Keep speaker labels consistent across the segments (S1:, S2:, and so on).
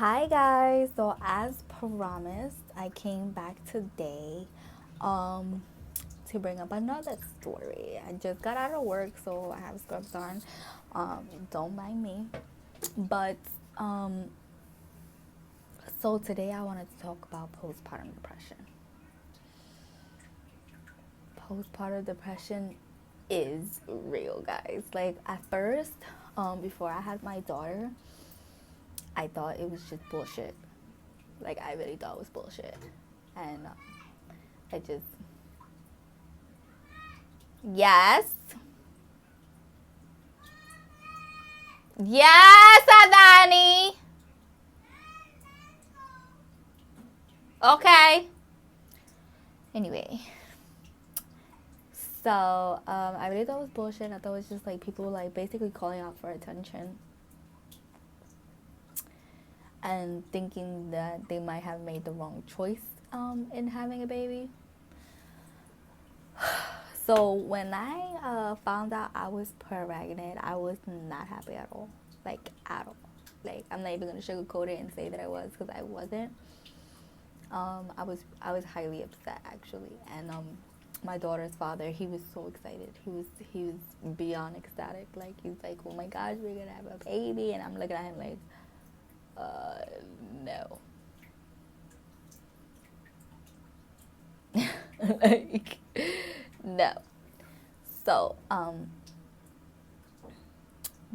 S1: Hi guys. So as promised, I came back today um to bring up another story. I just got out of work, so I have scrubs on. Don't mind me. But um so today I wanted to talk about postpartum depression. Postpartum depression is real, guys. Like at first, before I had my daughter, I thought it was just bullshit. Like I really thought it was bullshit. And I just Yes. Yes, Adani. Okay. Anyway, so I really thought it was bullshit. I thought it was just like people like basically calling out for attention and thinking that they might have made the wrong choice in having a baby. So when I found out I was pregnant, I was not happy at all. Like at all. Like I'm not even gonna sugarcoat it and say that I was because I wasn't. I was highly upset actually, and my daughter's father, he was so excited. He was beyond ecstatic. Like he's like, oh my gosh, we're gonna have a baby, and I'm looking at him like, no, like no. So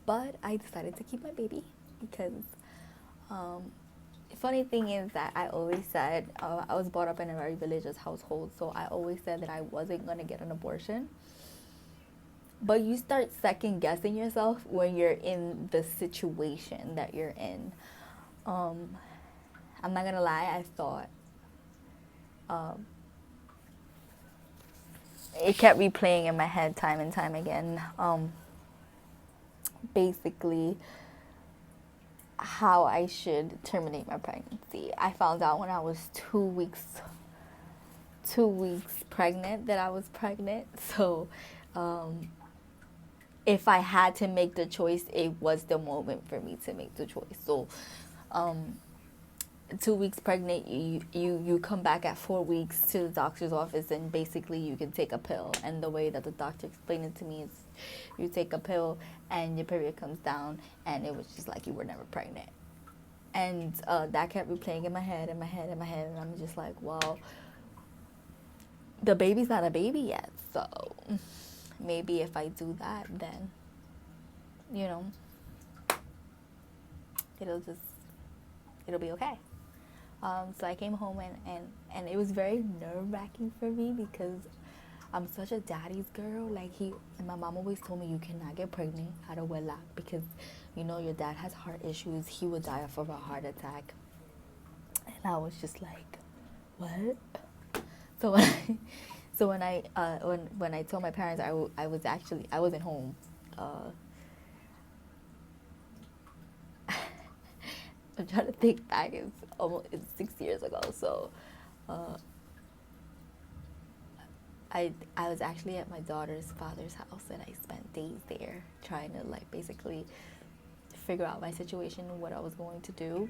S1: but I decided to keep my baby because um, funny thing is that I always said I was brought up in a very religious household, so I always said that I wasn't gonna get an abortion. But you start second guessing yourself when you're in the situation that you're in. Um, I'm not gonna lie, I thought um, it kept replaying in my head time and time again. Basically, how I should terminate my pregnancy. I found out when I was 2 weeks pregnant that I was pregnant. So, um, if I had to make the choice, it was the moment for me to make the choice. So, um, 2 weeks pregnant, you come back at 4 weeks to the doctor's office, and basically you can take a pill. And the way that the doctor explained it to me is, you take a pill and your period comes down, and it was just like you were never pregnant. And that kept replaying in my head, and I'm just like, well, the baby's not a baby yet, so maybe if I do that, then you know, it'll just it'll be okay. So I came home, and it was very nerve wracking for me because I'm such a daddy's girl. Like and my mom always told me you cannot get pregnant out of wedlock because your dad has heart issues. He would die of a heart attack. And I was just like, what? So when I, so when I told my parents, I was actually I wasn't home. Uh, I'm trying to think back. It's 6 years ago. So uh, I was actually at my daughter's father's house, and I spent days there trying to like basically figure out my situation and what I was going to do.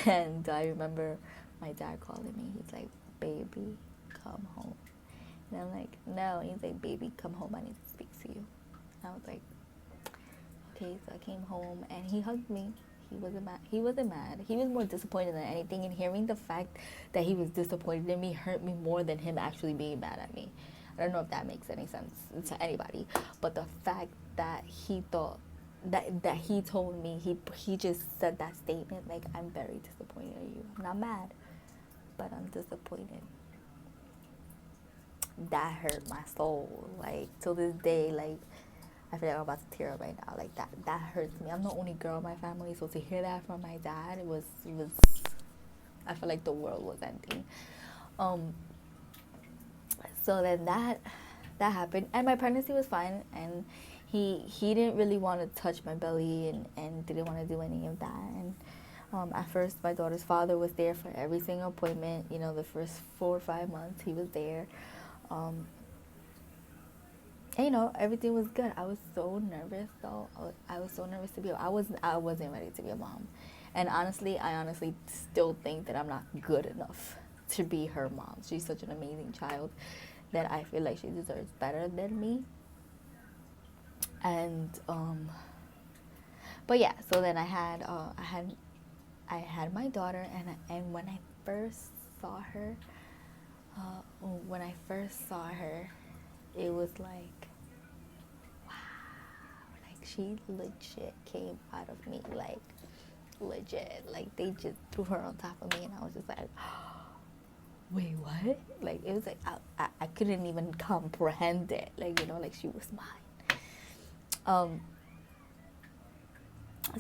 S1: And I remember my dad calling me. He's like, "Baby, come home." And I'm like, "No." And he's like, "Baby, come home. I need to speak to you." And I was like, "Okay." So I came home, and he hugged me. He wasn't mad. He wasn't mad. He was more disappointed than anything. And hearing the fact that he was disappointed in me hurt me more than him actually being mad at me. I don't know if that makes any sense to anybody, but the fact that he thought that he told me, he just said that statement, like, I'm very disappointed in you. I'm not mad, but I'm disappointed. That hurt my soul. Like till this day, like I feel like I'm about to tear up right now. Like that hurts me. I'm the only girl in my family, so to hear that from my dad, it was. I feel like the world was ending. Um. So then that happened, and my pregnancy was fine, and he didn't really want to touch my belly, and didn't want to do any of that. And at first, my daughter's father was there for every single appointment. The first 4 or 5 months he was there. Um, And, everything was good. I was so nervous though. I was so nervous to be. I wasn't ready to be a mom, and I honestly still think that I'm not good enough to be her mom. She's such an amazing child that I feel like she deserves better than me. And but yeah. So then I had my daughter, and when I first saw her, when I first saw her, it was like, like she legit came out of me, like legit. Like they just threw her on top of me, and I was just like, wait, what? Like it was like I couldn't even comprehend it. Like like she was mine. Um.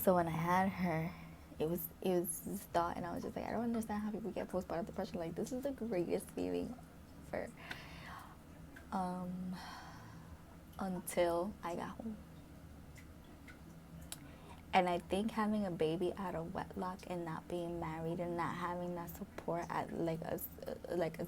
S1: So when I had her, it was this thought, and I was just like, I don't understand how people get postpartum depression. Like this is the greatest feeling ever. Um. Until I got home. And I think having a baby out of wedlock and not being married and not having that support as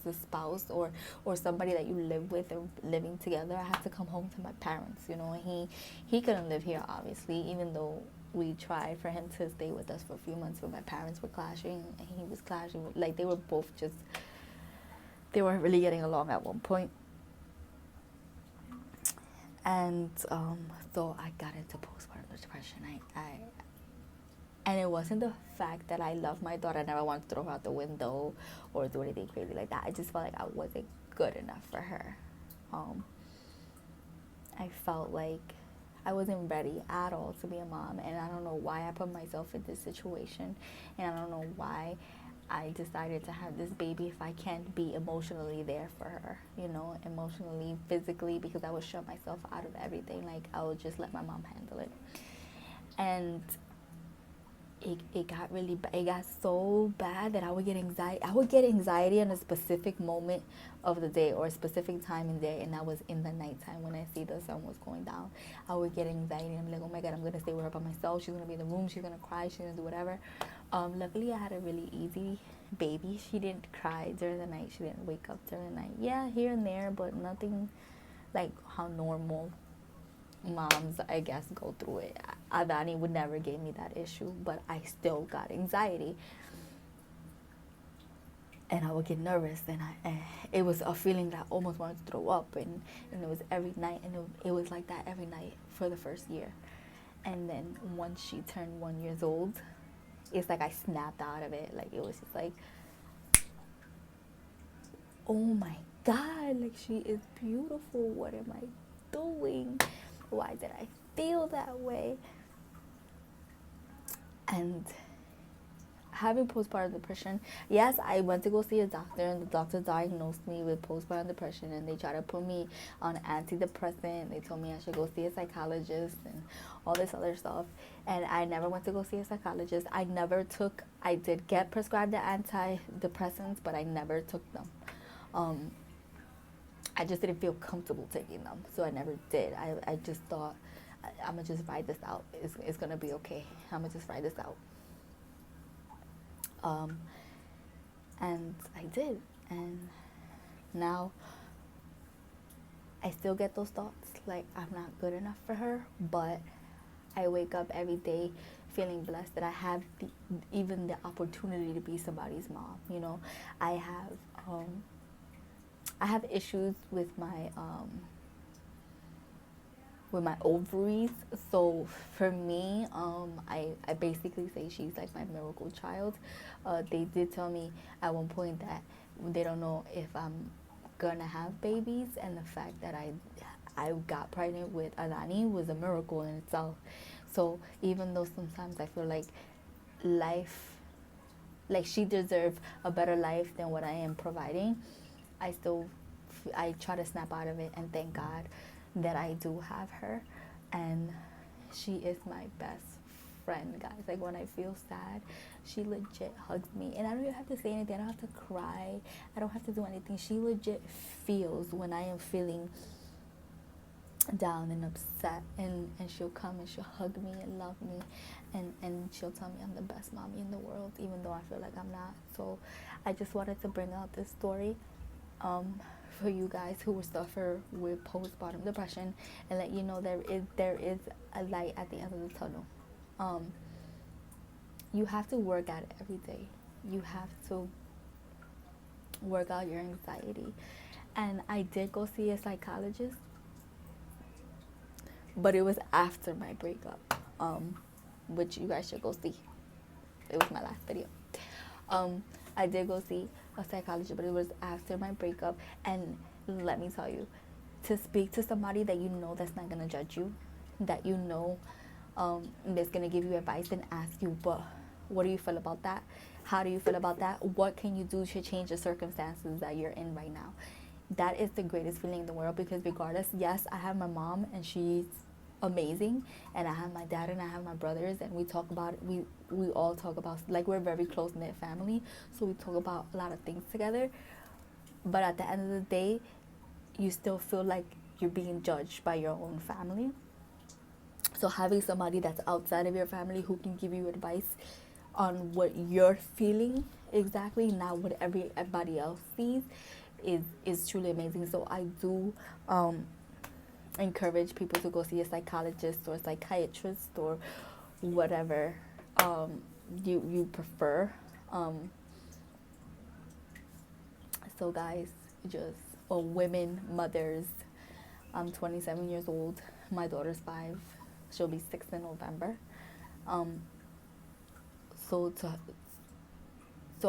S1: a spouse or somebody that you live with or living together, I had to come home to my parents, and he couldn't live here obviously, even though we tried for him to stay with us for a few months, but my parents were clashing and he was clashing with, like they were both just, they weren't really getting along at one point. And so I got into postpartum depression. And it wasn't the fact that I love my daughter. I never wanted to throw her out the window or do anything crazy like that. I just felt like I wasn't good enough for her. I felt like I wasn't ready at all to be a mom, and I don't know why I put myself in this situation, and I don't know why I decided to have this baby if I can't be emotionally there for her, emotionally, physically, because I would shut myself out of everything. Like I would just let my mom handle it. And it got really bad. It got so bad that I would get anxiety. I would get anxiety in a specific moment of the day or a specific time in day, and that was in the nighttime when I see the sun was going down. I would get anxiety. I'm like, oh my God, I'm gonna stay with her by myself. She's gonna be in the room. She's gonna cry. She's gonna do whatever. Luckily, I had a really easy baby. She didn't cry during the night. She didn't wake up during the night. Yeah, here and there, but nothing like how normal moms, I guess, go through it. Adani would never give me that issue, but I still got anxiety. And I would get nervous, and it was a feeling that I almost wanted to throw up, and it was every night, and it was like that every night for the first year. And then once she turned 1 year old, it's like I snapped out of it. Like it was just like, oh my God, like she is beautiful. What am I doing? Why did I feel that way? And having postpartum depression, yes, I went to go see a doctor, and the doctor diagnosed me with postpartum depression, and they tried to put me on antidepressant. They told me I should go see a psychologist and all this other stuff. And I never went to go see a psychologist. I did get prescribed the antidepressants, but I never took them. I just didn't feel comfortable taking them, so I never did. I just thought, I'm going to just ride this out. It's going to be okay. I'm going to just ride this out. And I did. And now I still get those thoughts, like I'm not good enough for her, but I wake up every day feeling blessed that I have even the opportunity to be somebody's mom. I have issues with my ovaries. So for me, I basically say she's like my miracle child. They did tell me at one point that they don't know if I'm gonna have babies, and the fact that I got pregnant with Alani was a miracle in itself. So even though sometimes I feel like life, like she deserves a better life than what I am providing, I try to snap out of it and thank God that I do have her. And she is my best friend, guys. Like when I feel sad, she legit hugs me, and I don't even have to say anything. I don't have to cry. I don't have to do anything. She legit feels when I am feeling down and upset, and she'll come and she'll hug me and love me, and she'll tell me I'm the best mommy in the world, even though I feel like I'm not. So I just wanted to bring out this story for you guys who suffer with postpartum depression, and let you know there is a light at the end of the tunnel. You have to work at it every day. You have to work out your anxiety. And I did go see a psychologist, but it was after my breakup, which you guys should go see. It was my last video. I did go see a psychologist, but it was after my breakup. And let me tell you, to speak to somebody that you know that's not gonna judge you, that you know that's gonna give you advice and ask you, but what do you feel about that? How do you feel about that? What can you do to change the circumstances that you're in right now? That is the greatest feeling in the world, because regardless, yes, I have my mom and she's amazing, and I have my dad and I have my brothers, and we talk about it. We all talk about, like, we're a very close knit family, so we talk about a lot of things together. But at the end of the day, you still feel like you're being judged by your own family. So having somebody that's outside of your family who can give you advice on what you're feeling exactly, not what everybody else sees, is truly amazing. So I do encourage people to go see a psychologist or a psychiatrist or whatever you prefer. So guys, just women, mothers, I'm 27 years old. My daughter's 5. She'll be 6 in November. So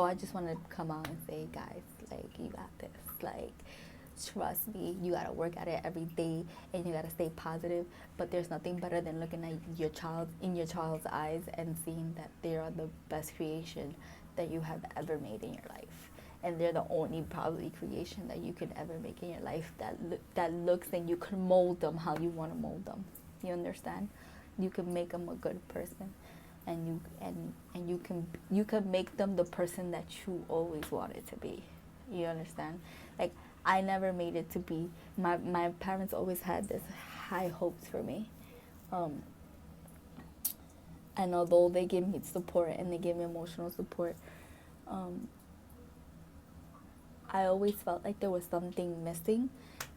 S1: I just want to come out and say, guys, like, you got this. Like, trust me, you gotta work at it every day, and you gotta stay positive. But there's nothing better than looking at your child's eyes and seeing that they are the best creation that you have ever made in your life, and they're the only probably creation that you can ever make in your life that looks, and you can mold them how you want to mold them. You understand? You can make them a good person, and you can make them the person that you always wanted to be. You understand? Like, I never made it to be, my parents always had this high hopes for me. And although they give me support and they give me emotional support, I always felt like there was something missing.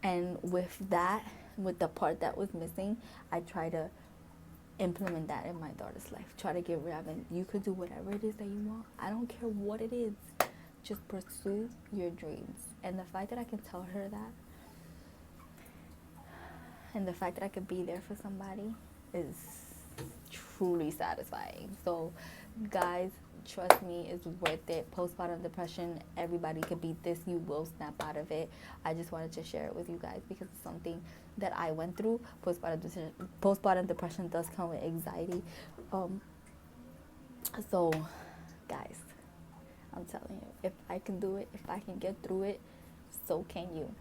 S1: And with the part that was missing, I try to implement that in my daughter's life. Try to get rid of it. You could do whatever it is that you want. I don't care what it is. Just pursue your dreams. And the fact that I can tell her that, and the fact that I could be there for somebody, is truly satisfying. So guys, trust me, it's worth it. Postpartum depression, everybody could beat this. You will snap out of it. I just wanted to share it with you guys because it's something that I went through. Postpartum depression does come with anxiety. So guys, I'm telling you, if I can do it, if I can get through it, so can you.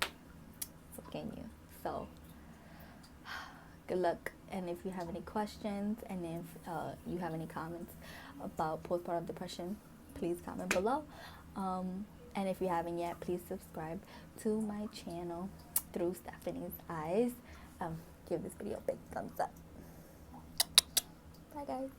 S1: So can you. So good luck. And if you have any questions, and if you have any comments about postpartum depression, please comment below. And if you haven't yet, please subscribe to my channel through Stephanie's Eyes. Give this video a big thumbs up. Bye guys.